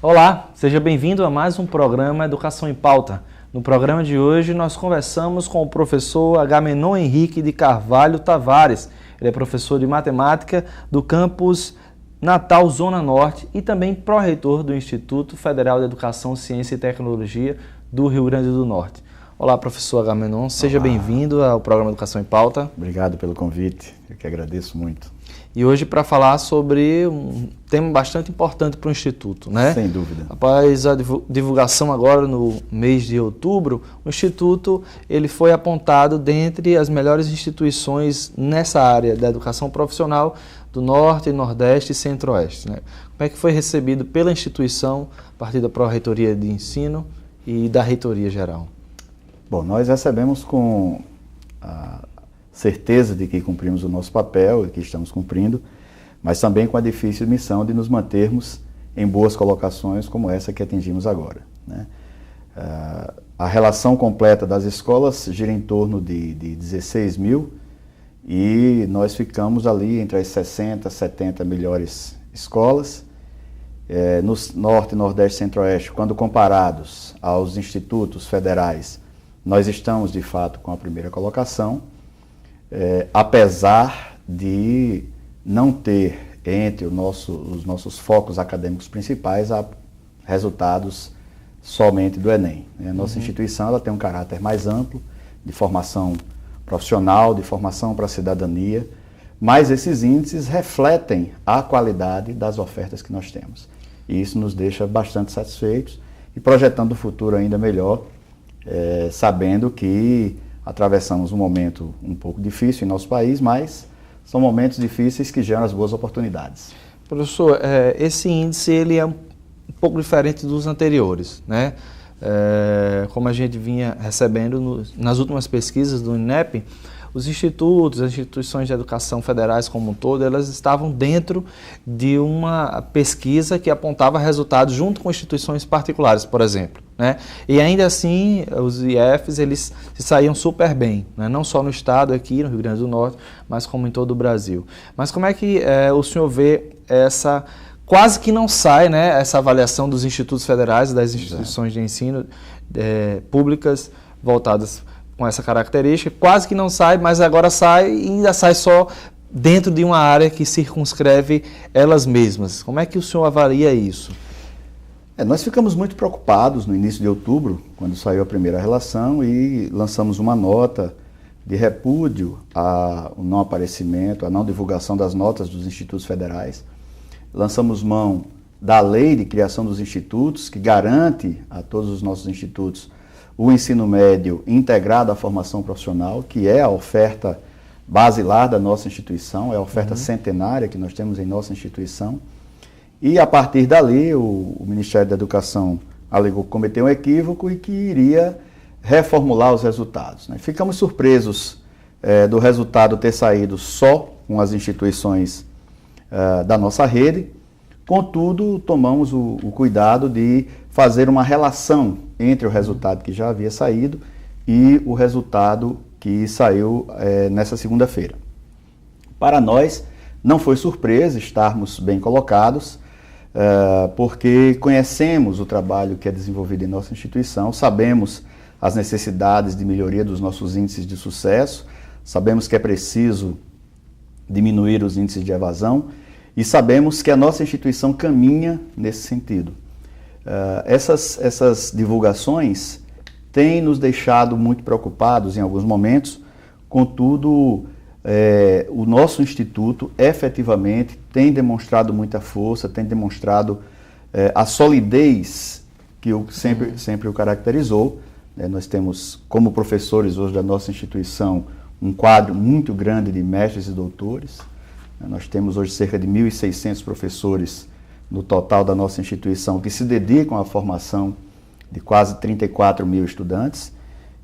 Olá, seja bem-vindo a mais um programa Educação em Pauta. No programa de hoje nós conversamos com o professor Agamenon Henrique de Carvalho Tavares. Ele é professor de matemática do campus Natal Zona Norte e também pró-reitor do Instituto Federal de Educação, Ciência e Tecnologia do Rio Grande do Norte. Olá, professor Agamenon, seja bem-vindo ao programa Educação em Pauta. Obrigado pelo convite, eu que agradeço muito. E hoje para falar sobre um tema bastante importante para o Instituto, né? Sem dúvida. Após a divulgação agora no mês de outubro, o Instituto ele foi apontado dentre as melhores instituições nessa área da educação profissional do Norte, Nordeste e Centro-Oeste, né? Como é que foi recebido pela instituição, a partir da Pró-Reitoria de Ensino e da Reitoria Geral? Bom, nós recebemos com a certeza de que cumprimos o nosso papel e que estamos cumprindo, mas também com a difícil missão de nos mantermos em boas colocações como essa que atingimos agora, né? A relação completa das escolas gira em torno de 16 mil e nós ficamos ali entre as 60, 70 melhores escolas. No Norte, Nordeste e Centro-Oeste, quando comparados aos institutos federais, nós estamos de fato com a primeira colocação. Apesar de não ter entre os nossos focos acadêmicos principais resultados somente do Enem. A nossa instituição ela tem um caráter mais amplo, de formação profissional, de formação para a cidadania, mas esses índices refletem a qualidade das ofertas que nós temos. E isso nos deixa bastante satisfeitos e projetando o futuro ainda melhor, sabendo que atravessamos um momento um pouco difícil em nosso país, mas são momentos difíceis que geram as boas oportunidades. Professor, esse índice ele é um pouco diferente dos anteriores, né? Como a gente vinha recebendo nas últimas pesquisas do INEP, os institutos, as instituições de educação federais como um todo, elas estavam dentro de uma pesquisa que apontava resultados junto com instituições particulares, por exemplo, né? E ainda assim, os IFs, eles se saíam super bem, né? Não só no estado aqui, no Rio Grande do Norte, mas como em todo o Brasil. Mas como é que o senhor vê essa... Quase que não sai, né, essa avaliação dos institutos federais e das instituições de ensino públicas voltadas com essa característica, quase que não sai, mas agora sai e ainda sai só dentro de uma área que circunscreve elas mesmas. Como é que o senhor avalia isso? Nós ficamos muito preocupados no início de outubro, quando saiu a primeira relação, e lançamos uma nota de repúdio ao não aparecimento, à não divulgação das notas dos institutos federais. Lançamos mão da lei de criação dos institutos, que garante a todos os nossos institutos o ensino médio integrado à formação profissional, que é a oferta basilar da nossa instituição, é a oferta centenária que nós temos em nossa instituição. E a partir dali, o Ministério da Educação alegou que cometeu um equívoco e que iria reformular os resultados, né? Ficamos surpresos do resultado ter saído só com as instituições da nossa rede. Contudo, tomamos o cuidado de fazer uma relação entre o resultado que já havia saído e o resultado que saiu nessa segunda-feira. Para nós, não foi surpresa estarmos bem colocados, porque conhecemos o trabalho que é desenvolvido em nossa instituição, sabemos as necessidades de melhoria dos nossos índices de sucesso, sabemos que é preciso diminuir os índices de evasão e sabemos que a nossa instituição caminha nesse sentido. Essas divulgações têm nos deixado muito preocupados em alguns momentos, contudo, o nosso instituto efetivamente tem demonstrado muita força, tem demonstrado a solidez que sempre o caracterizou. Nós temos, como professores hoje da nossa instituição, um quadro muito grande de mestres e doutores. Nós temos hoje cerca de 1.600 professores no total da nossa instituição que se dedicam à formação de quase 34 mil estudantes.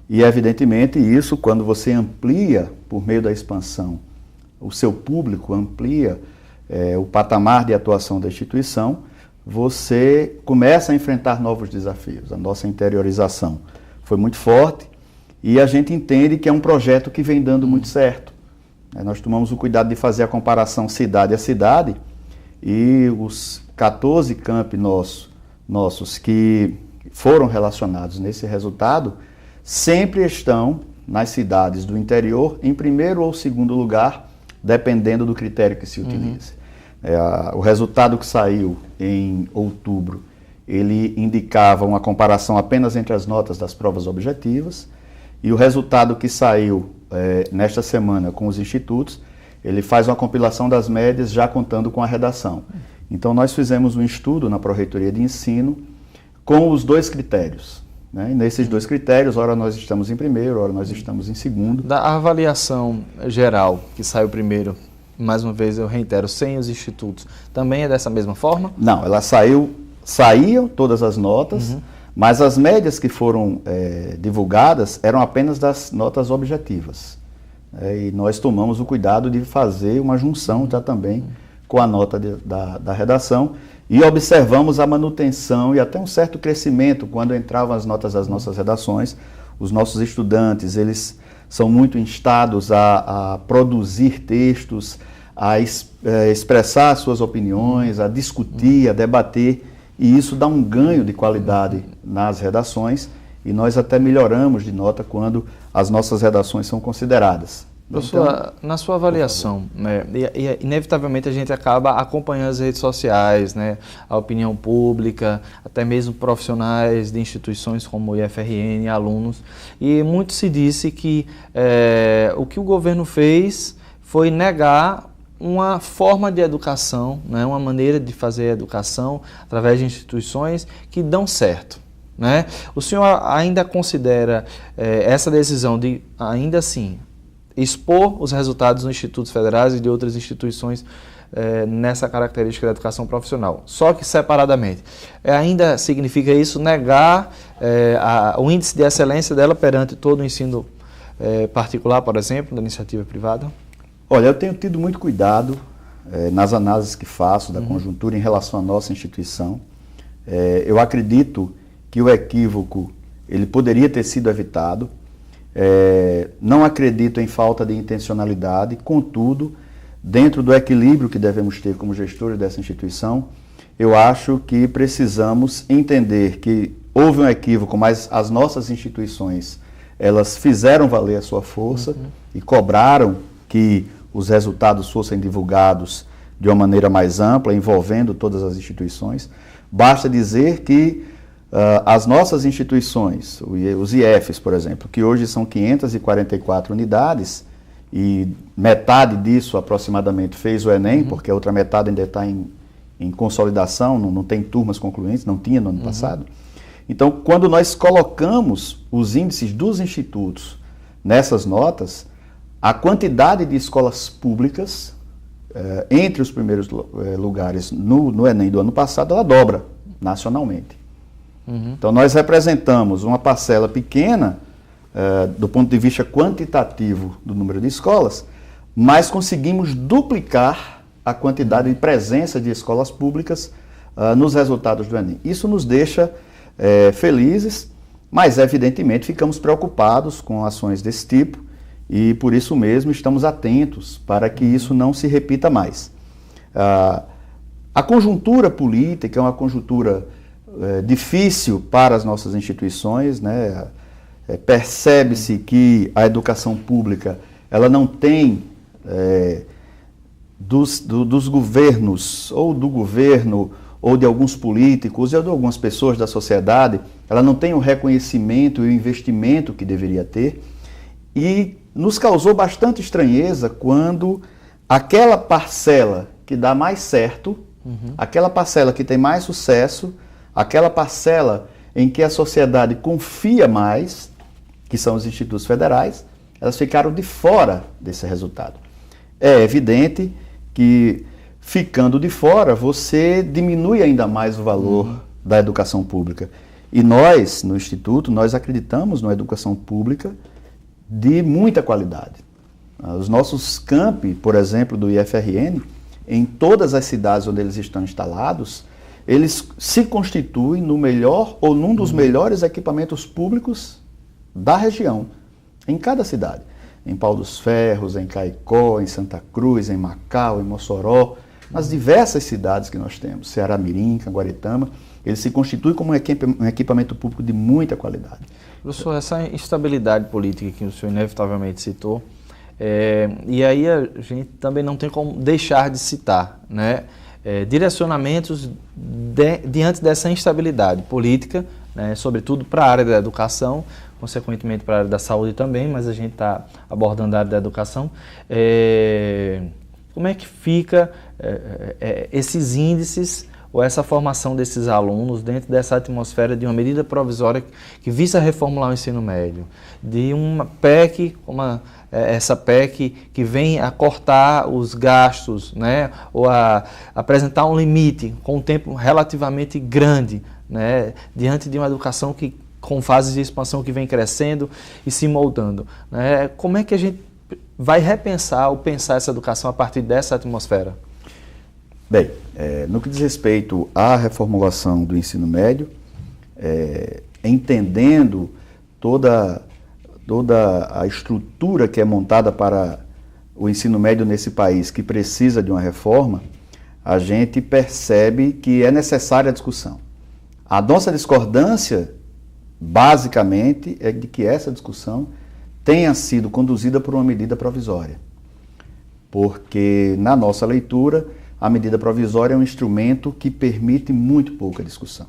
E, evidentemente, isso, quando você amplia, por meio da expansão, o seu público, amplia o patamar de atuação da instituição, você começa a enfrentar novos desafios. A nossa interiorização foi muito forte e a gente entende que é um projeto que vem dando muito certo. Nós tomamos o cuidado de fazer a comparação cidade a cidade e os 14 campi nossos nossos que foram relacionados nesse resultado sempre estão nas cidades do interior em primeiro ou segundo lugar, dependendo do critério que se utilize. O resultado que saiu em outubro, ele indicava uma comparação apenas entre as notas das provas objetivas, e o resultado que saiu nesta semana com os institutos, ele faz uma compilação das médias já contando com a redação. Então nós fizemos um estudo na Pró-Reitoria de Ensino com os dois critérios. E nesses dois critérios, ora nós estamos em primeiro, ora nós estamos em segundo. Da avaliação geral que saiu primeiro, mais uma vez eu reitero, sem os institutos, também é dessa mesma forma? Não, ela saíam todas as notas, mas as médias que foram divulgadas eram apenas das notas objetivas. E nós tomamos o cuidado de fazer uma junção já também com a nota da redação e observamos a manutenção e até um certo crescimento quando entravam as notas das nossas redações. Os nossos estudantes, eles são muito instados a produzir textos, a expressar suas opiniões, a discutir, a debater, e isso dá um ganho de qualidade nas redações, e nós até melhoramos de nota quando as nossas redações são consideradas. Professor, na sua avaliação, inevitavelmente a gente acaba acompanhando as redes sociais, a opinião pública, até mesmo profissionais de instituições como o IFRN, alunos, e muito se disse que o que o governo fez foi negar uma forma de educação, uma maneira de fazer educação através de instituições que dão certo. O senhor ainda considera essa decisão de, ainda assim, expor os resultados dos institutos federais e de outras instituições nessa característica da educação profissional, só que separadamente, ainda significa isso negar o índice de excelência dela perante todo o ensino particular, por exemplo, da iniciativa privada? Olha, eu tenho tido muito cuidado nas análises que faço da conjuntura em relação à nossa instituição. Eu acredito que o equívoco ele poderia ter sido evitado. Não acredito em falta de intencionalidade, contudo, dentro do equilíbrio que devemos ter como gestores dessa instituição, eu acho que precisamos entender que houve um equívoco, mas as nossas instituições, elas fizeram valer a sua força e cobraram que os resultados fossem divulgados de uma maneira mais ampla, envolvendo todas as instituições. Basta dizer que as nossas instituições, os IFs, por exemplo, que hoje são 544 unidades, e metade disso aproximadamente fez o Enem, porque a outra metade ainda está em consolidação, não tem turmas concluintes, não tinha no ano passado. Então, quando nós colocamos os índices dos institutos nessas notas, a quantidade de escolas públicas entre os primeiros lugares no Enem do ano passado, ela dobra nacionalmente. Então, nós representamos uma parcela pequena do ponto de vista quantitativo do número de escolas, mas conseguimos duplicar a quantidade de presença de escolas públicas nos resultados do Enem. Isso nos deixa felizes, mas evidentemente ficamos preocupados com ações desse tipo e por isso mesmo estamos atentos para que isso não se repita mais. A conjuntura política é uma conjuntura difícil para as nossas instituições, percebe-se que a educação pública ela não tem dos governos, ou do governo, ou de alguns políticos, ou de algumas pessoas da sociedade, ela não tem o reconhecimento e o investimento que deveria ter, e nos causou bastante estranheza quando aquela parcela que dá mais certo, aquela parcela que tem mais sucesso, aquela parcela em que a sociedade confia mais, que são os institutos federais, elas ficaram de fora desse resultado. É evidente que, ficando de fora, você diminui ainda mais o valor da educação pública. E nós, no Instituto, nós acreditamos numa educação pública de muita qualidade. Os nossos campi, por exemplo, do IFRN, em todas as cidades onde eles estão instalados, eles se constituem no melhor ou num dos melhores equipamentos públicos da região, em cada cidade. Em Pau dos Ferros, em Caicó, em Santa Cruz, em Macau, em Mossoró. nas diversas cidades que nós temos, Ceará Mirim, Caguaretama, ele se constitui como um equipamento público de muita qualidade. Professor, essa instabilidade política que o senhor inevitavelmente citou, e aí a gente também não tem como deixar de citar, né, direcionamentos diante dessa instabilidade política, né, sobretudo para a área da educação, consequentemente para a área da saúde também, mas a gente está abordando a área da educação. Como é que fica esses índices ou essa formação desses alunos dentro dessa atmosfera de uma medida provisória que visa reformular o ensino médio, de uma PEC, como essa PEC que vem a cortar os gastos, né, ou a apresentar um limite com um tempo relativamente grande, né, diante de uma educação com fases de expansão que vem crescendo e se moldando, né? Como é que a gente vai repensar ou pensar essa educação a partir dessa atmosfera? Bem, no que diz respeito à reformulação do ensino médio, entendendo toda a estrutura que é montada para o ensino médio nesse país, que precisa de uma reforma, a gente percebe que é necessária a discussão. A nossa discordância, basicamente, é de que essa discussão tenha sido conduzida por uma medida provisória. Porque, na nossa leitura, a medida provisória é um instrumento que permite muito pouca discussão.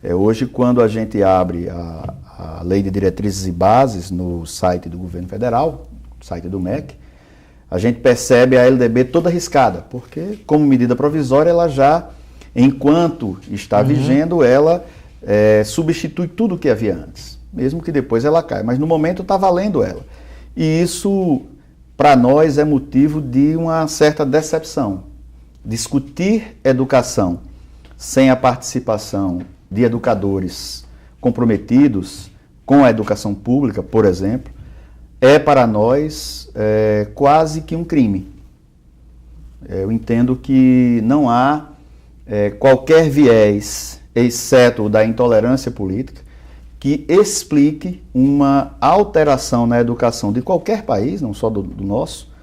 Hoje, quando a gente abre a Lei de Diretrizes e Bases no site do Governo Federal, site do MEC, a gente percebe a LDB toda arriscada, porque, como medida provisória, ela já, enquanto está vigendo, ela substitui tudo o que havia antes, mesmo que depois ela caia, mas no momento está valendo ela. E isso, para nós, é motivo de uma certa decepção. Discutir educação sem a participação de educadores comprometidos com a educação pública, por exemplo, é para nós quase que um crime. Eu entendo que não há qualquer viés, exceto o da intolerância política, que explique uma alteração na educação de qualquer país, não só do nosso,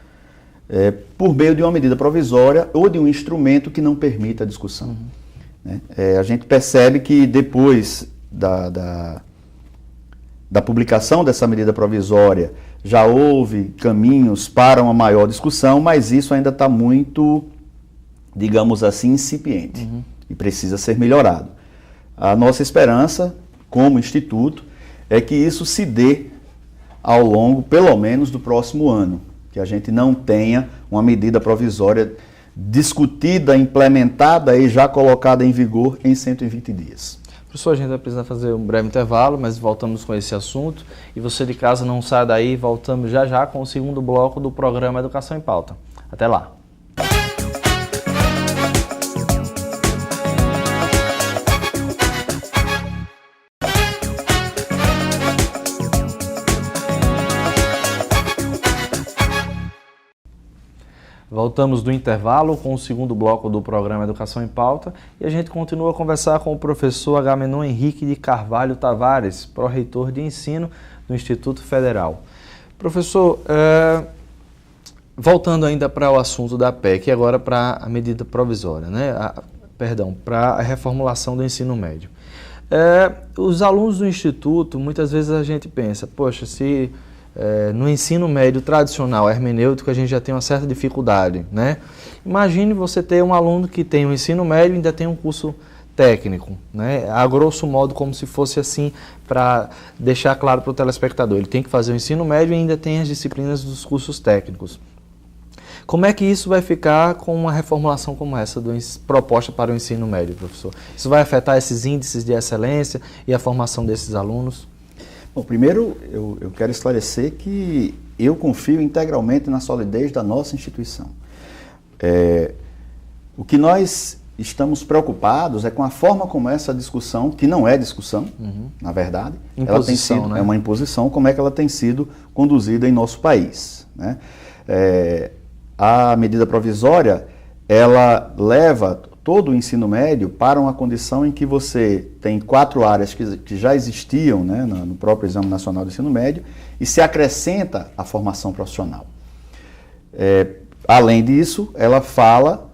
por meio de uma medida provisória ou de um instrumento que não permita a discussão. A gente percebe que depois da publicação dessa medida provisória já houve caminhos para uma maior discussão, mas isso ainda está muito, digamos assim, incipiente e precisa ser melhorado. A nossa esperança, como Instituto, é que isso se dê ao longo, pelo menos, do próximo ano, que a gente não tenha uma medida provisória discutida, implementada e já colocada em vigor em 120 dias. Professor, a gente vai precisar fazer um breve intervalo, mas voltamos com esse assunto. E você de casa não sai daí, voltamos já já com o segundo bloco do programa Educação em Pauta. Até lá! Voltamos do intervalo com o segundo bloco do programa Educação em Pauta e a gente continua a conversar com o professor Agamenon Henrique de Carvalho Tavares, pró-reitor de ensino do Instituto Federal. Professor, voltando ainda para o assunto da PEC e agora para a medida provisória, né? Para a reformulação do ensino médio. Os alunos do Instituto, muitas vezes a gente pensa, poxa, se... no ensino médio tradicional hermenêutico a gente já tem uma certa dificuldade, né? Imagine você ter um aluno que tem um ensino médio e ainda tem um curso técnico, né? A grosso modo, como se fosse assim, para deixar claro para o telespectador, ele tem que fazer o ensino médio e ainda tem as disciplinas dos cursos técnicos. Como é que isso vai ficar com uma reformulação como essa proposta para o ensino médio, professor? Isso vai afetar esses índices de excelência e a formação desses alunos? Bom, primeiro eu quero esclarecer que eu confio integralmente na solidez da nossa instituição. O que nós estamos preocupados é com a forma como essa discussão, que não é discussão, na verdade, ela tem sido, né? É uma imposição, como é que ela tem sido conduzida em nosso país, né? A medida provisória, ela leva todo o ensino médio para uma condição em que você tem 4 áreas que já existiam, né, no próprio Exame Nacional do Ensino Médio e se acrescenta a formação profissional. Além disso, ela fala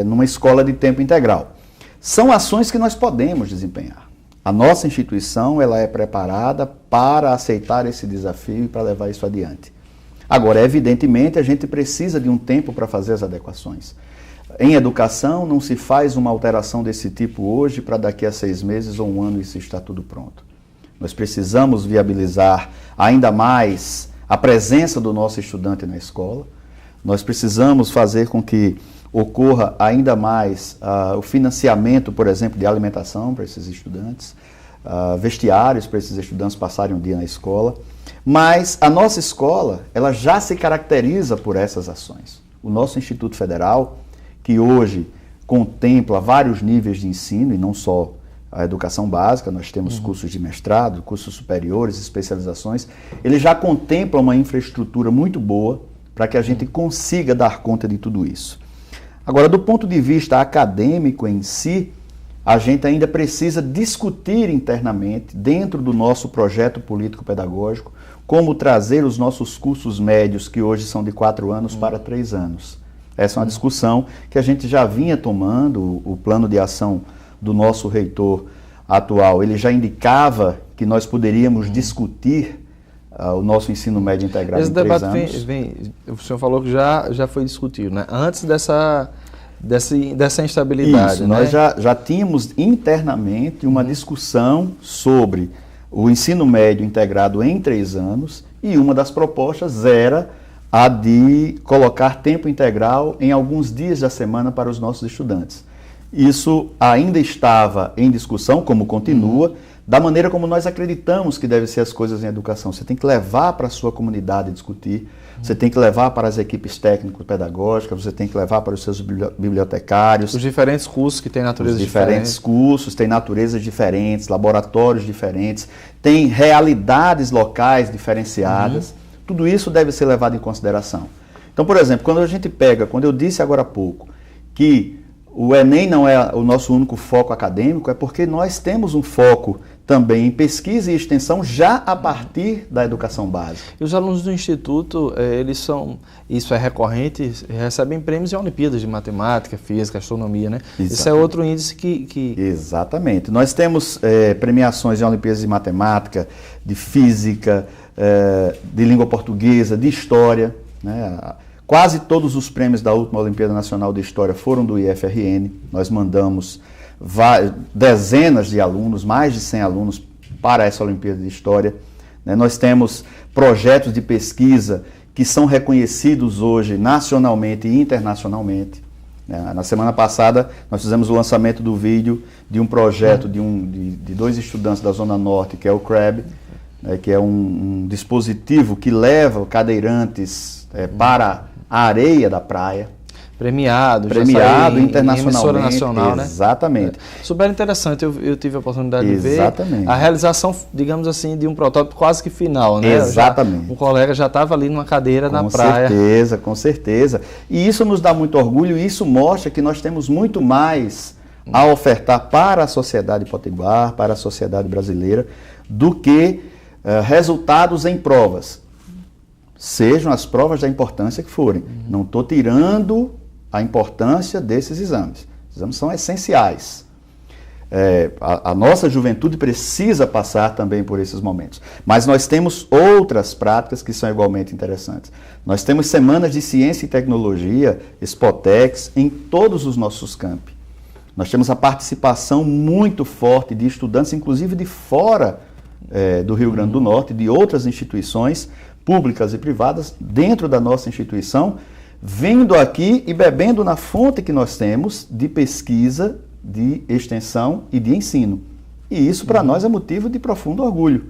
numa escola de tempo integral. São ações que nós podemos desempenhar. A nossa instituição ela é preparada para aceitar esse desafio e para levar isso adiante. Agora, evidentemente, a gente precisa de um tempo para fazer as adequações. Em educação, não se faz uma alteração desse tipo hoje para daqui a 6 meses ou 1 ano isso está tudo pronto. Nós precisamos viabilizar ainda mais a presença do nosso estudante na escola. Nós precisamos fazer com que ocorra ainda mais o financiamento, por exemplo, de alimentação para esses estudantes, vestiários para esses estudantes passarem um dia na escola. Mas a nossa escola, ela já se caracteriza por essas ações. O nosso Instituto Federal, que hoje contempla vários níveis de ensino, e não só a educação básica, nós temos cursos de mestrado, cursos superiores, especializações, ele já contempla uma infraestrutura muito boa para que a gente consiga dar conta de tudo isso. Agora, do ponto de vista acadêmico em si, a gente ainda precisa discutir internamente, dentro do nosso projeto político-pedagógico, como trazer os nossos cursos médios, que hoje são de 4 anos, para 3 anos. Essa é uma discussão que a gente já vinha tomando. O plano de ação do nosso reitor atual, ele já indicava que nós poderíamos discutir o nosso ensino médio integrado em 3 anos. Esse debate o senhor falou que já foi discutido, né? Antes dessa instabilidade. Isso, né? Nós já tínhamos internamente uma discussão sobre o ensino médio integrado em 3 anos, e uma das propostas era a de colocar tempo integral em alguns dias da semana para os nossos estudantes. Isso ainda estava em discussão, como continua, da maneira como nós acreditamos que devem ser as coisas em educação. Você tem que levar para a sua comunidade discutir, você tem que levar para as equipes técnico-pedagógicas, você tem que levar para os seus bibliotecários. Os diferentes cursos que têm naturezas diferentes. Os diferentes cursos têm naturezas diferentes, laboratórios diferentes, têm realidades locais diferenciadas. Tudo isso deve ser levado em consideração. Então, por exemplo, quando eu disse agora há pouco que o Enem não é o nosso único foco acadêmico, é porque nós temos um foco também em pesquisa e extensão já a partir da educação básica. E os alunos do Instituto, isso é recorrente, recebem prêmios em Olimpíadas de Matemática, Física, Astronomia, né? Exatamente. Esse é outro índice que... Exatamente. Nós temos premiações em Olimpíadas de Matemática, de Física, de Língua Portuguesa, de História, né? Quase todos os prêmios da última Olimpíada Nacional de História foram do IFRN. Nós mandamos dezenas de alunos, mais de 100 alunos, para essa Olimpíada de História. Nós temos projetos de pesquisa que são reconhecidos hoje nacionalmente e internacionalmente. Na semana passada, nós fizemos o lançamento do vídeo de um projeto de 2 estudantes da Zona Norte, que é o CRAB, que é um dispositivo que leva cadeirantes para a areia da praia. Premiado internacionalmente. Em emissora nacional, né? Exatamente. Super interessante, eu tive a oportunidade de ver Exatamente. a realização, digamos assim, de um protótipo quase que final, né? Exatamente. O colega já estava ali numa cadeira na praia. Com certeza. E isso nos dá muito orgulho, e isso mostra que nós temos muito mais a ofertar para a sociedade potiguar, para a sociedade brasileira, do que resultados em provas. Sejam as provas da importância que forem. Não estou tirando a importância desses exames. Os exames são essenciais. A nossa juventude precisa passar também por esses momentos. Mas nós temos outras práticas que são igualmente interessantes. Nós temos semanas de ciência e tecnologia, Expotex, em todos os nossos campi. Nós temos a participação muito forte de estudantes, inclusive de fora do Rio Grande do Norte, de outras instituições públicas e privadas, dentro da nossa instituição, vindo aqui e bebendo na fonte que nós temos de pesquisa, de extensão e de ensino. E isso para nós é motivo de profundo orgulho.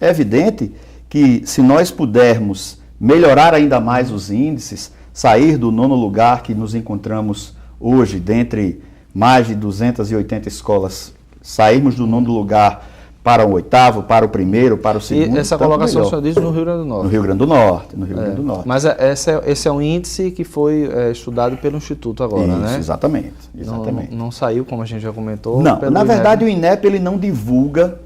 É evidente que se nós pudermos melhorar ainda mais os índices, sair do 9º lugar que nos encontramos hoje, dentre mais de 280 escolas, sairmos do 9º lugar para o 8º, para o 1º, para o 2º. E essa colocação só diz no Rio Grande do Norte. No Rio Grande do Norte, no Rio Grande do Norte. Mas esse é um índice que foi estudado pelo Instituto agora, isso, né? Exatamente. Não saiu, como a gente já comentou. Não, na verdade o INEP ele não divulga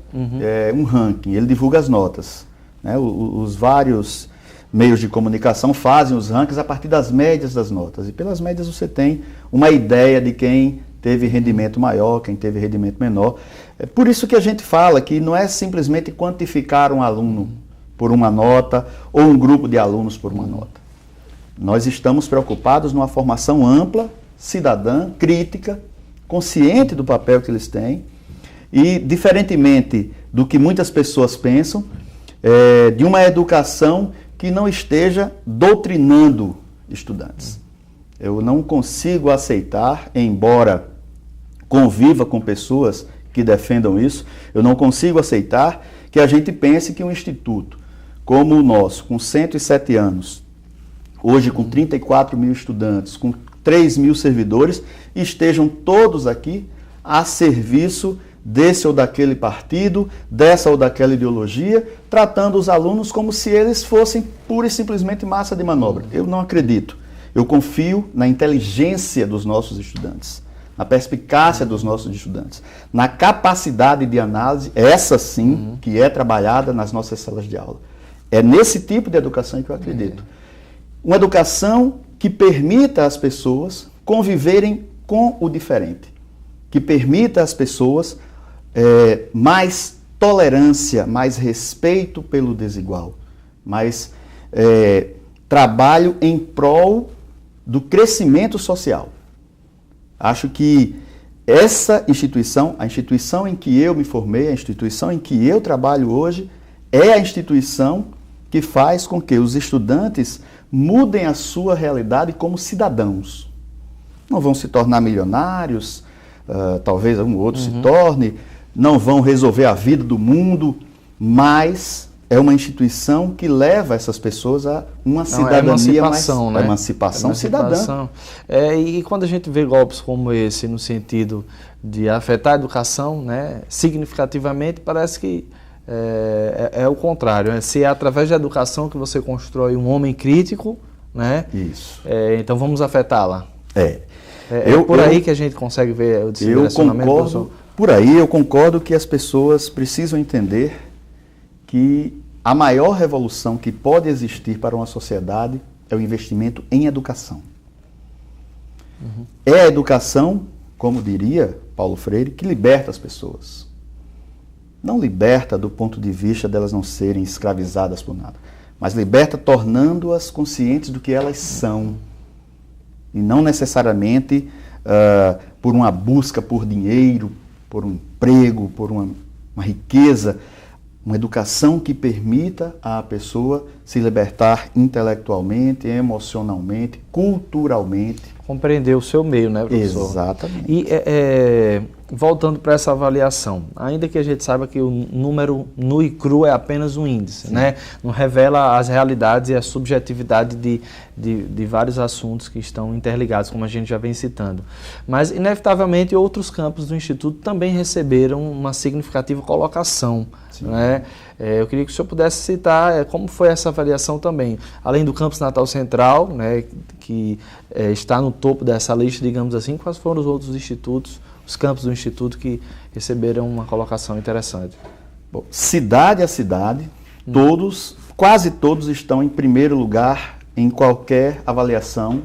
um ranking, ele divulga as notas. Né? Os vários meios de comunicação fazem os rankings a partir das médias das notas. E pelas médias você tem uma ideia de quem teve rendimento maior, quem teve rendimento menor. É por isso que a gente fala que não é simplesmente quantificar um aluno por uma nota ou um grupo de alunos por uma nota. Nós estamos preocupados numa formação ampla, cidadã, crítica, consciente do papel que eles têm e, diferentemente do que muitas pessoas pensam, de uma educação que não esteja doutrinando estudantes. Eu não consigo aceitar, embora conviva com pessoas que defendam isso, eu não consigo aceitar que a gente pense que um instituto como o nosso, com 107 anos, hoje com 34 mil estudantes, com 3 mil servidores, estejam todos aqui a serviço desse ou daquele partido, dessa ou daquela ideologia, tratando os alunos como se eles fossem pura e simplesmente massa de manobra. Eu não acredito. Eu confio na inteligência dos nossos estudantes, na perspicácia dos nossos estudantes, na capacidade de análise, essa sim, que é trabalhada nas nossas salas de aula. É nesse tipo de educação que eu acredito. Uma educação que permita às pessoas conviverem com o diferente, que permita às pessoas mais tolerância, mais respeito pelo desigual, mais trabalho em prol do crescimento social. Acho que essa instituição, a instituição em que eu me formei, a instituição em que eu trabalho hoje, é a instituição que faz com que os estudantes mudem a sua realidade como cidadãos. Não vão se tornar milionários, talvez um outro se torne, não vão resolver a vida do mundo, mas é uma instituição que leva essas pessoas a uma cidadania mais... né? Emancipação cidadã. E quando a gente vê golpes como esse, no sentido de afetar a educação, né, significativamente, parece que é o contrário. Se é através da educação que você constrói um homem crítico, né? Isso. Então vamos afetá-la. É por aí que a gente consegue ver o direcionamento. Por aí eu concordo que as pessoas precisam entender que a maior revolução que pode existir para uma sociedade é o investimento em educação. É a educação, como diria Paulo Freire, que liberta as pessoas. Não liberta do ponto de vista delas não serem escravizadas por nada, mas liberta tornando-as conscientes do que elas são. E não necessariamente por uma busca por dinheiro, por um emprego, por uma riqueza. Uma educação que permita à pessoa se libertar intelectualmente, emocionalmente, culturalmente. Compreender o seu meio, né, professor? Exatamente. E voltando para essa avaliação, ainda que a gente saiba que o número nu e cru é apenas um índice, né? Não revela as realidades e a subjetividade de vários assuntos que estão interligados, como a gente já vem citando. Mas, inevitavelmente, outros campos do Instituto também receberam uma significativa colocação. Né? Eu queria que o senhor pudesse citar como foi essa avaliação também. Além do Campus Natal Central, né, que está no topo dessa lista, digamos assim, quais foram os outros institutos, os campos do Instituto que receberam uma colocação interessante? Bom, cidade a cidade, quase todos estão em primeiro lugar em qualquer avaliação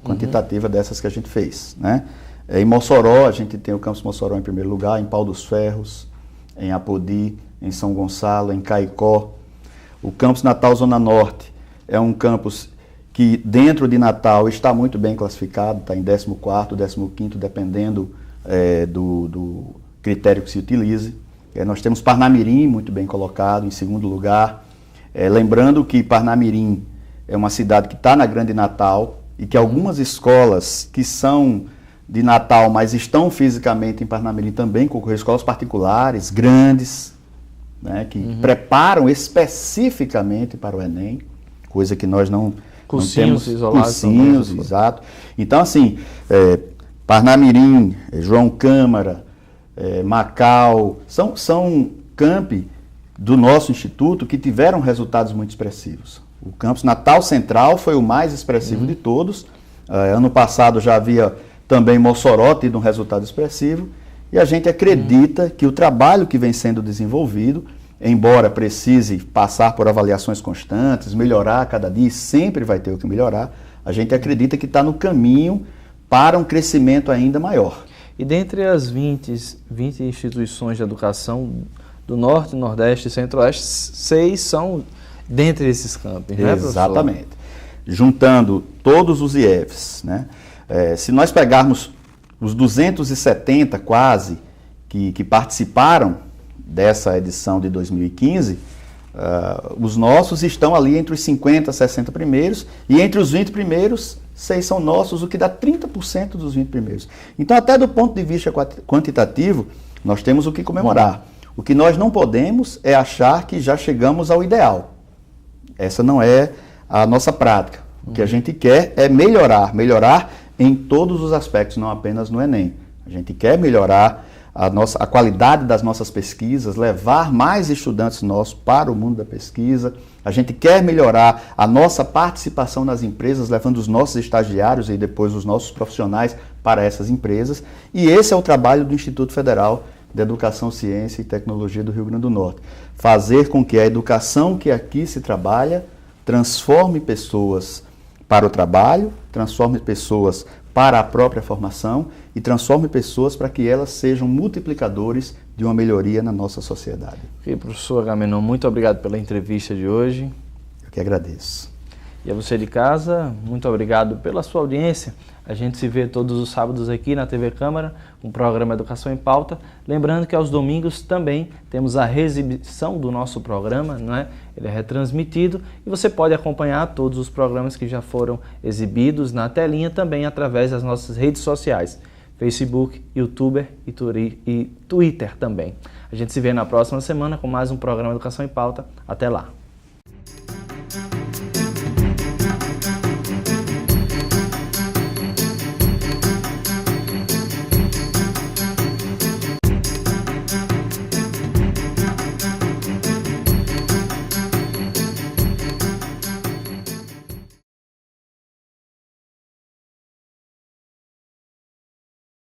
quantitativa dessas que a gente fez. Né? Em Mossoró, a gente tem o Campus Mossoró em primeiro lugar, em Pau dos Ferros, em Apodi, em São Gonçalo, em Caicó. O Campus Natal Zona Norte é um campus que dentro de Natal está muito bem classificado, está em 14º, 15º, dependendo do critério que se utilize. Nós temos Parnamirim muito bem colocado, em segundo lugar. Lembrando que Parnamirim é uma cidade que está na Grande Natal e que algumas escolas que são de Natal, mas estão fisicamente em Parnamirim também concorreram, escolas particulares, grandes, né, que preparam especificamente para o Enem, coisa que nós não temos. Cursinhos, exato. Então, assim, Parnamirim, João Câmara, Macau, são campi do nosso instituto que tiveram resultados muito expressivos. O campus Natal Central foi o mais expressivo de todos. Ano passado já havia também Mossoró tido um resultado expressivo. E a gente acredita que o trabalho que vem sendo desenvolvido embora precise passar por avaliações constantes, melhorar a cada dia, sempre vai ter o que melhorar, a gente acredita que está no caminho para um crescimento ainda maior. E dentre as 20 instituições de educação do Norte, Nordeste e Centro-Oeste, 6 são dentre esses campos, né, professor? Exatamente. Juntando todos os IEFs, né? Se nós pegarmos os 270 quase que participaram dessa edição de 2015, os nossos estão ali entre os 50, 60 primeiros, e entre os 20 primeiros, 6 são nossos, o que dá 30% dos 20 primeiros. Então, até do ponto de vista quantitativo, nós temos o que comemorar. O que nós não podemos é achar que já chegamos ao ideal. Essa não é a nossa prática. O que a gente quer é melhorar em todos os aspectos, não apenas no Enem. A gente quer melhorar a qualidade das nossas pesquisas, levar mais estudantes nossos para o mundo da pesquisa. A gente quer melhorar a nossa participação nas empresas, levando os nossos estagiários e depois os nossos profissionais para essas empresas. E esse é o trabalho do Instituto Federal de Educação, Ciência e Tecnologia do Rio Grande do Norte. Fazer com que a educação que aqui se trabalha transforme pessoas para o trabalho, transforme pessoas para a própria formação e transforme pessoas para que elas sejam multiplicadores de uma melhoria na nossa sociedade. Ok, professor Agamenon, muito obrigado pela entrevista de hoje. Eu que agradeço. E a você de casa, muito obrigado pela sua audiência. A gente se vê todos os sábados aqui na TV Câmara, com o programa Educação em Pauta. Lembrando que aos domingos também temos a reexibição do nosso programa, não é? Ele é retransmitido e você pode acompanhar todos os programas que já foram exibidos na telinha também através das nossas redes sociais, Facebook, YouTube e Twitter também. A gente se vê na próxima semana com mais um programa Educação em Pauta. Até lá!